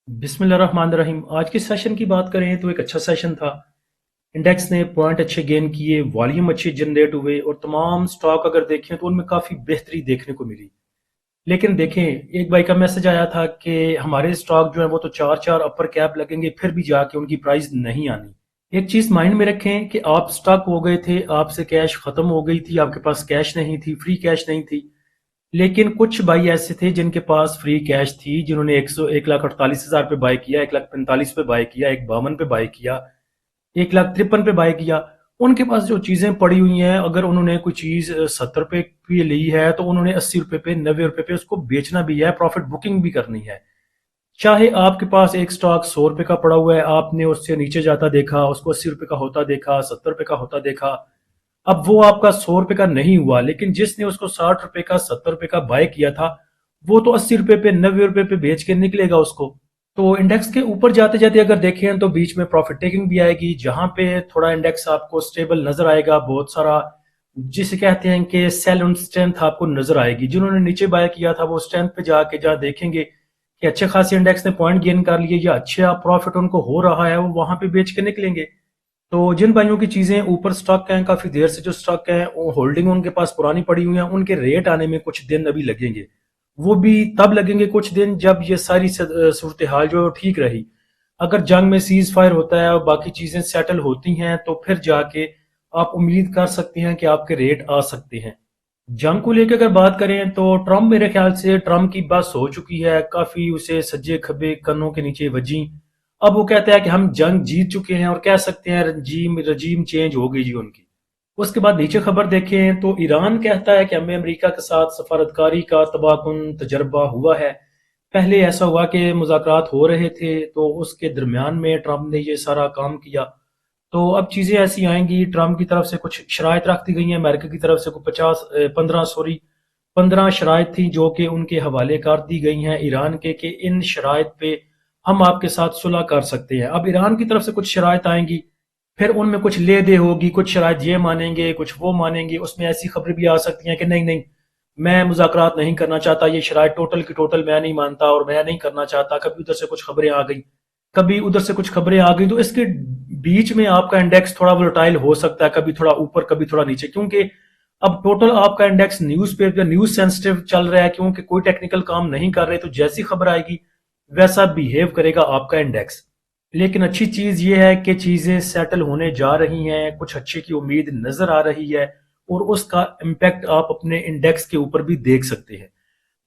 बिस्मिल्लाह रहमान रहीम। आज के सेशन की बात करें तो एक अच्छा सेशन था। इंडेक्स ने पॉइंट अच्छे गेन किए, वॉल्यूम अच्छे जनरेट हुए और तमाम स्टॉक अगर देखें तो उनमें काफ़ी बेहतरी देखने को मिली। लेकिन देखें, एक भाई का मैसेज आया था कि हमारे स्टॉक जो है वो तो चार चार अपर कैप लगेंगे फिर भी जाके उनकी प्राइस नहीं आनी। एक चीज़ माइंड में रखें कि आप स्टक हो गए थे, आपसे कैश ख़त्म हो गई थी, आपके पास कैश नहीं थी, फ्री कैश नहीं थी। लेकिन कुछ भाई ऐसे थे जिनके पास फ्री कैश थी, जिन्होंने 1,48,000 पे बाय किया, 1,45,000 पे बाय किया, 1,52 पे बाय किया, 1,53,000 पे बाय किया। उनके पास जो चीजें पड़ी हुई हैं, अगर उन्होंने कोई चीज 70 रुपए की ली है तो उन्होंने 80 रुपए पे, 90 रुपए पे उसको बेचना भी है, प्रॉफिट बुकिंग भी करनी है। चाहे आपके पास एक स्टॉक 100 रुपए का पड़ा हुआ है, आपने उससे नीचे जाता देखा, उसको 80 रुपए का होता देखा, 70 रुपए का होता देखा। अब वो आपका 100 रुपए का नहीं हुआ, लेकिन जिसने उसको 60 रुपए का, 70 रुपए का बाय किया था, वो तो 80 रुपए पे, 90 रुपए पे बेच के निकलेगा उसको। तो इंडेक्स के ऊपर जाते जाते अगर देखें तो बीच में प्रॉफिट टेकिंग भी आएगी, जहां पे थोड़ा इंडेक्स आपको स्टेबल नजर आएगा, बहुत सारा जिसे कहते हैं कि सेल ऑन स्ट्रेंथ आपको नजर आएगी। जिन्होंने नीचे बाय किया था वो स्ट्रेंथ पे जाके जहाँ देखेंगे कि अच्छे खासे इंडेक्स ने पॉइंट गेन कर लिए या अच्छा प्रॉफिट उनको हो रहा है, वो वहां पे बेच के निकलेंगे। तो जिन भाइयों की चीजें ऊपर स्टॉक हैं, काफी देर से जो स्टॉक हैं वो होल्डिंग उनके पास पुरानी पड़ी हुई है, उनके रेट आने में कुछ दिन अभी लगेंगे। वो भी तब लगेंगे कुछ दिन जब ये सारी सूरत हाल जो है वो ठीक रही। अगर जंग में सीज फायर होता है और बाकी चीजें सेटल होती हैं तो फिर जाके आप उम्मीद कर सकते हैं कि आपके रेट आ सकते हैं। जंग को लेकर अगर बात करें तो ट्रम्प, मेरे ख्याल से ट्रम्प की बस हो चुकी है, काफी उसे सज्जे खब्बे कन्नों के नीचे वजी। अब वो कहता है कि हम जंग जीत चुके हैं और कह सकते हैं रजीम रजीम चेंज हो गई जी उनकी। उसके बाद नीचे खबर देखें तो ईरान कहता है कि हमें अमेरिका के साथ सफारतकारी का तबाकुन तजर्बा हुआ है। पहले ऐसा हुआ कि मुज़ाकरात हो रहे थे तो उसके दरमियान में ट्रम्प ने ये सारा काम किया। तो अब चीजें ऐसी आएंगी, ट्रम्प की तरफ से कुछ शराइत रख दी गई हैं, अमेरिका की तरफ से कोई 15 शराइत थी जो कि उनके हवाले कर दी गई हैं ईरान के, कि इन शराइत पे हम आपके साथ सुलह कर सकते हैं। अब ईरान की तरफ से कुछ शराइत आएंगी, फिर उनमें कुछ ले दे होगी, कुछ शराइत ये मानेंगे, कुछ वो मानेंगे। उसमें ऐसी खबरें भी आ सकती हैं कि नहीं नहीं, मैं मुज़ाकरात नहीं करना चाहता, ये शराइत टोटल की टोटल मैं नहीं मानता और मैं नहीं करना चाहता। कभी उधर से कुछ खबरें आ गई, कभी उधर से कुछ खबरें आ गई, तो इसके बीच में आपका इंडेक्स थोड़ा वोलेटाइल हो सकता है, कभी थोड़ा ऊपर कभी थोड़ा नीचे, क्योंकि अब टोटल आपका इंडेक्स न्यूज पे न्यूज सेंसिटिव चल रहा है, क्योंकि कोई टेक्निकल काम नहीं कर रहे, तो जैसी खबर आएगी वैसा बिहेव करेगा आपका इंडेक्स। लेकिन अच्छी चीज ये है कि चीजें सेटल होने जा रही हैं, कुछ अच्छे की उम्मीद नजर आ रही है और उसका इम्पैक्ट आप अपने इंडेक्स के ऊपर भी देख सकते हैं।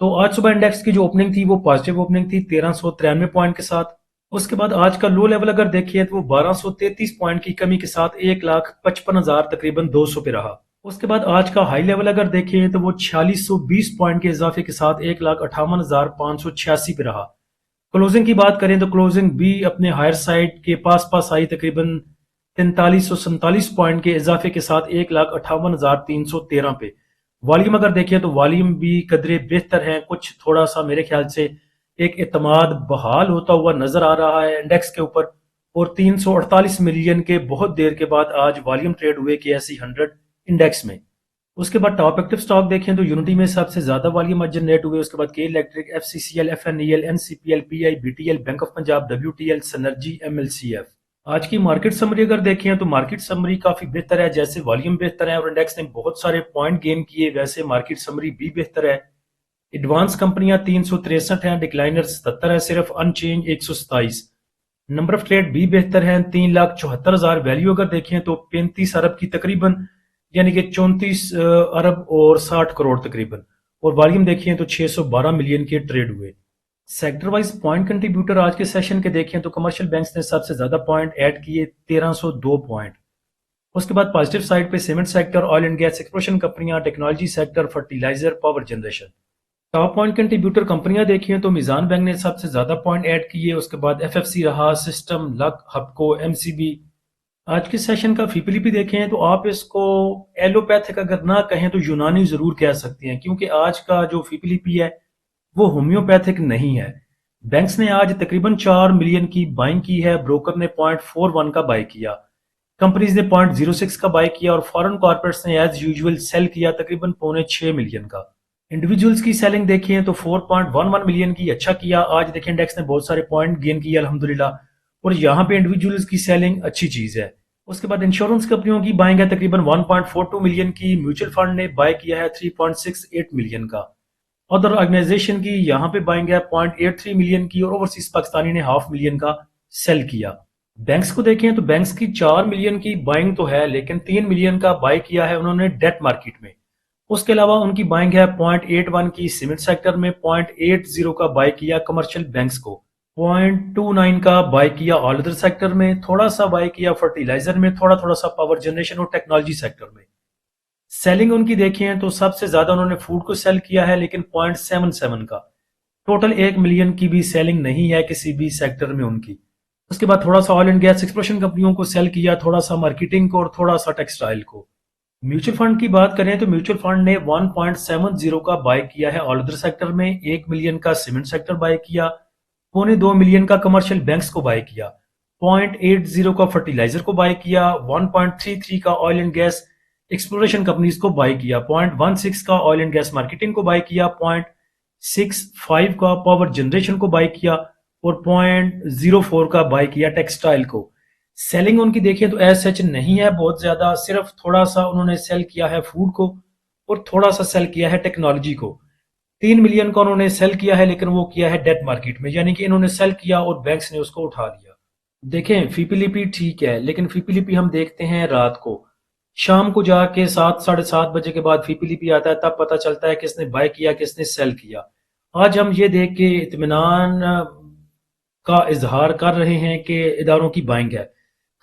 तो आज सुबह इंडेक्स की जो ओपनिंग थी वो पॉजिटिव ओपनिंग थी 1393 पॉइंट के साथ। उसके बाद आज का लो लेवल अगर देखिए तो वो 1233 पॉइंट की कमी के साथ 1,55,000 तकरीबन 200 पे रहा। उसके बाद आज का हाई लेवल अगर देखें तो वो 4620 पॉइंट के इजाफे के साथ 1,58,586 पे रहा। क्लोजिंग की बात करें तो क्लोजिंग भी अपने हायर साइड के पास पास आई, तकरीबन 4347 पॉइंट के इजाफे के साथ 1,58,313 पे। वॉल्यूम अगर देखें तो वॉल्यूम भी कदरे बेहतर है, कुछ थोड़ा सा मेरे ख्याल से एक एतमाद बहाल होता हुआ नजर आ रहा है इंडेक्स के ऊपर। और 348 मिलियन के बहुत देर के बाद आज वॉल्यूम ट्रेड हुए के ऐसी 100 इंडेक्स में। उसके बाद टॉप एक्टिव स्टॉक देखें तो यूनिटी में सबसे ज्यादा वॉल्यूम आज जनरेट हुए। उसके बाद K electric, FCCL, FNEL, NCPL, PI, BTL, bank of Punjab, WTL, Cnergy, MLCF. आज की मार्केट समरी अगर देखें तो मार्केट समरी काफी बेहतर है, जैसे वॉल्यूम बेहतर है और इंडेक्स ने बहुत सारे पॉइंट गेन किए, वैसे मार्केट समरी भी बेहतर है। एडवांस कंपनियां 363 हैं, डिक्लाइनर 77 है, सिर्फ अनचेंज 127। नंबर ऑफ ट्रेड भी बेहतर है, 3,74,000। वैल्यू अगर देखें तो 35 अरब की तकरीबन, यानी कि 34 अरब और 60 करोड़ तकरीबन। और वॉल्यूम देखिए तो 612 मिलियन के ट्रेड हुए। सेक्टर वाइज पॉइंट कंट्रीब्यूटर आज के सेशन के देखें तो कमर्शियल बैंक्स ने सबसे ज्यादा पॉइंट ऐड किए, 1302 पॉइंट। उसके बाद पॉजिटिव साइड पे cement sector, oil and gas exploration कंपनियां, technology sector, fertiliser, power generation. Top point contributor कंपनियां देखिए तो मिजान बैंक ने सबसे ज्यादा पॉइंट ऐड किए, उसके बाद एफएफसी रहा, सिस्टम, लक, हबको, एमसीबी। आज के सेशन का फीपीलीपी देखें तो आप इसको एलोपैथिक अगर ना कहें तो यूनानी जरूर कह सकते हैं, क्योंकि आज का जो फीपीलीपी है वो होम्योपैथिक नहीं है। बैंक्स ने आज तकरीबन 4 मिलियन की बाइंग की है, ब्रोकर ने 0.41 का बाय किया, कंपनीज ने 0.06 का बाय किया और फॉरेन कॉर्पोरेट्स ने एज यूजुअल सेल किया तकरीबन 5.6 मिलियन का। इंडिविजुअल्स की सेलिंग देखें तो 4.11 मिलियन की अच्छा किया। आज देखें इंडेक्स ने बहुत सारे पॉइंट गेन किया अल्हम्दुलिल्लाह, और यहाँ पे इंडिविजुअल्स की सेलिंग अच्छी चीज़ है। उसके बाद इंश्योरेंस कंपनियों की बाइंग है तकरीबन 1.42 मिलियन की। म्यूचुअल फंड ने बाय किया है 3.68 मिलियन का। अदर ऑर्गेनाइजेशन की यहाँ पे बाइंग है 0.83 मिलियन की, और ओवरसीज पाकिस्तानी ने 0.5 मिलियन का सेल किया। बैंक्स को देखें तो बैंक्स की 4 मिलियन की बाइंग तो है, लेकिन 3 मिलियन का बाय किया है उन्होंने डेट मार्केट में। उसके अलावा उनकी बाइंग है 0.81 की सीमेंट सेक्टर में, 0.80 का बाय किया कमर्शियल बैंक्स को, 0.29 का बाय किया ऑल अदर सेक्टर में, थोड़ा सा बाय किया फर्टिलाइजर में, थोड़ा थोड़ा सा पावर जनरेशन और टेक्नोलॉजी सेक्टर में। सेलिंग उनकी देखें तो सबसे ज्यादा उन्होंने फूड को सेल किया है, लेकिन 0.77 का। टोटल 1 मिलियन की भी सेलिंग नहीं है किसी भी सेक्टर में उनकी। उसके बाद थोड़ा सा ऑयल एंड गैस एक्सप्लोरेशन कंपनियों को सेल किया, थोड़ा सा मार्केटिंग को और थोड़ा सा टेक्सटाइल को। म्यूचुअल फंड की बात करें तो म्यूचुअल फंड ने 1.70 का बाय किया है ऑल अदर सेक्टर में, 1 मिलियन का सीमेंट सेक्टर बाय किया, 2.25 मिलियन का कमर्शियल बैंक्स को बाय किया, 0.80 का फर्टिलाइजर को बाय किया, 1.33 का oil and gas exploration companies को बाय किया, 0.16 का ऑयल एंड गैस मार्केटिंग को बाय किया, 0.65 का पावर जनरेशन को बाय किया, और 0.04 का बाय किया टेक्सटाइल को। सेलिंग उनकी देखें तो एज सच नहीं है बहुत ज्यादा, सिर्फ थोड़ा सा उन्होंने सेल किया है फूड को और थोड़ा सा सेल किया है टेक्नोलॉजी को। 3 मिलियन का उन्होंने सेल किया है, लेकिन वो किया है डेट मार्केट में, यानी कि इन्होंने सेल किया और बैंक्स ने उसको उठा लिया। देखें फीपीलीपी ठीक है, लेकिन फीपीलीपी हम देखते हैं रात को, शाम को जाके 7 साढ़े 7 बजे के बाद फीपीलीपी आता है, तब पता चलता है किसने बाय किया किसने सेल किया। आज हम ये देख के इत्मीनान का इजहार कर रहे हैं कि इदारों की बाइंग है।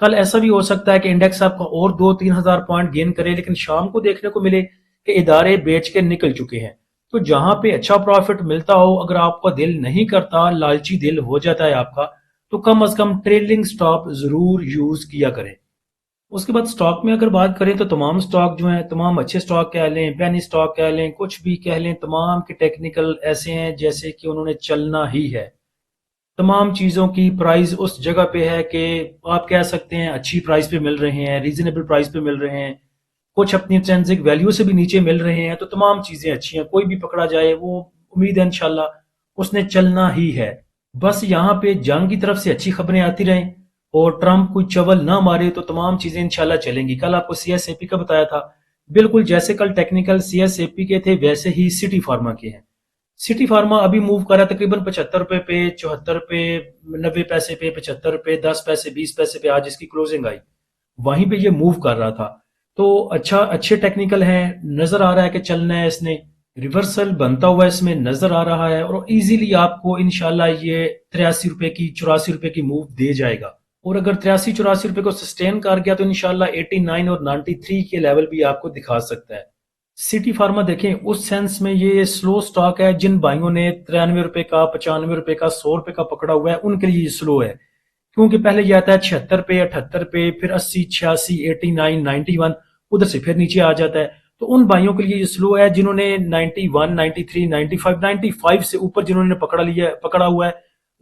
कल ऐसा भी हो सकता है कि इंडेक्स आपका और 2-3 हज़ार पॉइंट गेन करे, लेकिन शाम को देखने को मिले कि इदारे बेच के निकल चुके हैं। तो जहां पे अच्छा प्रॉफिट मिलता हो, अगर आपका दिल नहीं करता, लालची दिल हो जाता है आपका, तो कम से कम ट्रेलिंग स्टॉप जरूर यूज किया करें। उसके बाद स्टॉक में अगर बात करें तो तमाम स्टॉक जो हैं, तमाम अच्छे स्टॉक कह लें, पेनी स्टॉक कह लें, कुछ भी कह लें, तमाम के टेक्निकल ऐसे हैं जैसे कि उन्होंने चलना ही है। तमाम चीज़ों की प्राइस उस जगह पे है कि आप कह सकते हैं अच्छी प्राइस पे मिल रहे हैं, रीजनेबल प्राइस पे मिल रहे हैं, कुछ अपनी इंट्रिंसिक वैल्यू से भी नीचे मिल रहे हैं। तो तमाम चीज़ें अच्छी हैं, कोई भी पकड़ा जाए वो उम्मीद है इंशाल्लाह उसने चलना ही है। बस यहाँ पे जंग की तरफ से अच्छी खबरें आती रहें और ट्रंप कोई चवल ना मारे तो तमाम चीज़ें इंशाल्लाह चलेंगी। कल आपको सीएसएपी का बताया था, बिल्कुल जैसे कल टेक्निकल सीएसएपी के थे वैसे ही सिटी फार्मा के हैं। सिटी फार्मा अभी मूव कर रहा है तकरीबन 75 रुपए पे, 74 पे, 90 पैसे पे, 75 रुपए, 10 पैसे, 20 पैसे पे आज इसकी क्लोजिंग आई, वहीं पे ये मूव कर रहा था। तो अच्छा, अच्छे टेक्निकल हैं, नजर आ रहा है कि चलना है इसने, रिवर्सल बनता हुआ इसमें नजर आ रहा है, और इजीली आपको इंशाल्लाह ये 83 रुपए की, 84 रुपए की मूव दे जाएगा। और अगर 83-84 रुपए को सस्टेन कर गया तो इंशाल्लाह 89 और 93 के लेवल भी आपको दिखा सकता है। सिटी फार्मा देखें उस सेंस में ये स्लो स्टॉक है, जिन भाइयों ने 93 रुपए का, 95 रुपए का, 100 रुपए का पकड़ा हुआ है उनके लिए ये स्लो है। क्योंकि पहले ये आता है 76 पे, 78 पे, फिर 80, 86, 89, 91, उधर से फिर नीचे आ जाता है। तो उन भाइयों के लिए ये स्लो है जिन्होंने 91, 93, 95, 95 से ऊपर जिन्होंने पकड़ा हुआ है,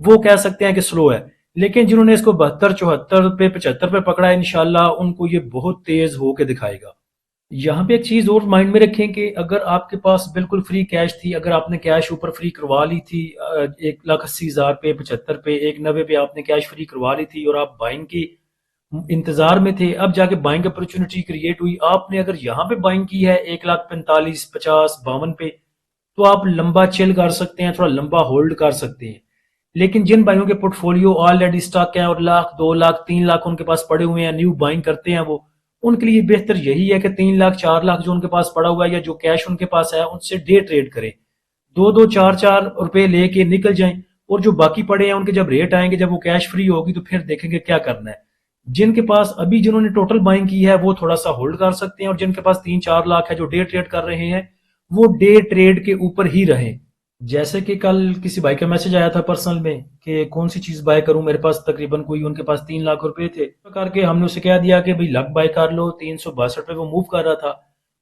वो कह सकते हैं कि स्लो है। लेकिन जिन्होंने इसको 72, 74 पे, 75 पे पकड़ा है, इंशाल्लाह उनको ये बहुत तेज होके दिखाएगा। यहाँ पे एक चीज और माइंड में रखें कि अगर आपके पास बिल्कुल फ्री कैश थी, अगर आपने कैश ऊपर फ्री करवा ली थी 1,80,000 पे, 75 पे, 1,90 पे आपने कैश फ्री करवा ली थी और आप बाइंग की इंतजार में थे, अब जाके बाइंग अपॉर्चुनिटी क्रिएट हुई, आपने अगर यहाँ पे बाइंग की है 1,45,000, 50, 52 पे, तो आप लंबा चिल कर सकते हैं, थोड़ा लंबा होल्ड कर सकते हैं। लेकिन जिन भाइयों के पोर्टफोलियो ऑलरेडी स्टॉक हैं और 1,00,000, 2,00,000, 3,00,000 उनके पास पड़े हुए हैं, न्यू बाइंग करते हैं वो, उनके लिए बेहतर यही है कि 3,00,000, 4,00,000 जो उनके पास पड़ा हुआ है या जो कैश उनके पास है उनसे डे ट्रेड करें, 2-2, 4-4 रुपए लेके निकल जाएं, और जो बाकी पड़े हैं उनके जब रेट आएंगे, जब वो कैश फ्री होगी, तो फिर देखेंगे क्या करना है। जिनके पास अभी, जिन्होंने टोटल बाइंग की है वो थोड़ा सा होल्ड कर सकते हैं, और जिनके पास 3-4 लाख है जो डे ट्रेड कर रहे हैं, वो डे ट्रेड के ऊपर ही रहें। जैसे कि कल किसी भाई का मैसेज आया था पर्सनल में कि कौन सी चीज बाय करूं, मेरे पास तकरीबन कोई, उनके पास 3 लाख रुपए थे, तो करके हमने उसे कह दिया कि भाई लक बाय कर लो। 362 पे वो मूव कर रहा था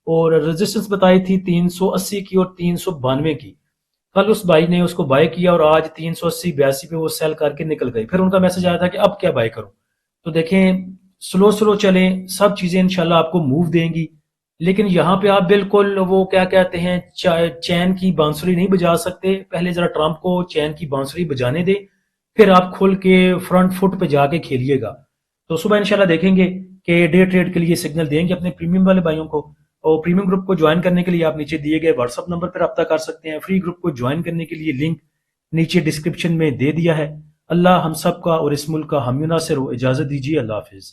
और रेजिस्टेंस बताई थी 380 की और 392 की। कल उस भाई ने उसको बाय किया और आज 380-82 पे वो सेल करके निकल गए। फिर उनका मैसेज आया था कि अब क्या बाय करूं। तो देखें, स्लो स्लो चलें, सब चीजें इंशाल्लाह आपको मूव देंगी। لیکن یہاں پہ آپ بالکل وہ کیا کہتے ہیں چین کی بانسری نہیں بجا سکتے. پہلے ذرا ٹرمپ کو چین کی بانسری بجانے دے، پھر آپ کھل کے فرنٹ فٹ پہ جا کے کھیلیے گا. تو صبح انشاءاللہ دیکھیں گے کہ ڈے ٹریڈ کے لیے سگنل دیں گے اپنے پریمیم والے بھائیوں کو. اور پریمیم گروپ کو جوائن کرنے کے لیے آپ نیچے دیے گئے واٹس ایپ نمبر پر رابطہ کر سکتے ہیں. فری گروپ کو جوائن کرنے کے لیے لنک نیچے ڈسکرپشن میں دے دیا ہے. اللہ ہم سب کا اور اس ملک کا حامی و ناصر ہو. اجازت دیجیے. اللہ حافظ.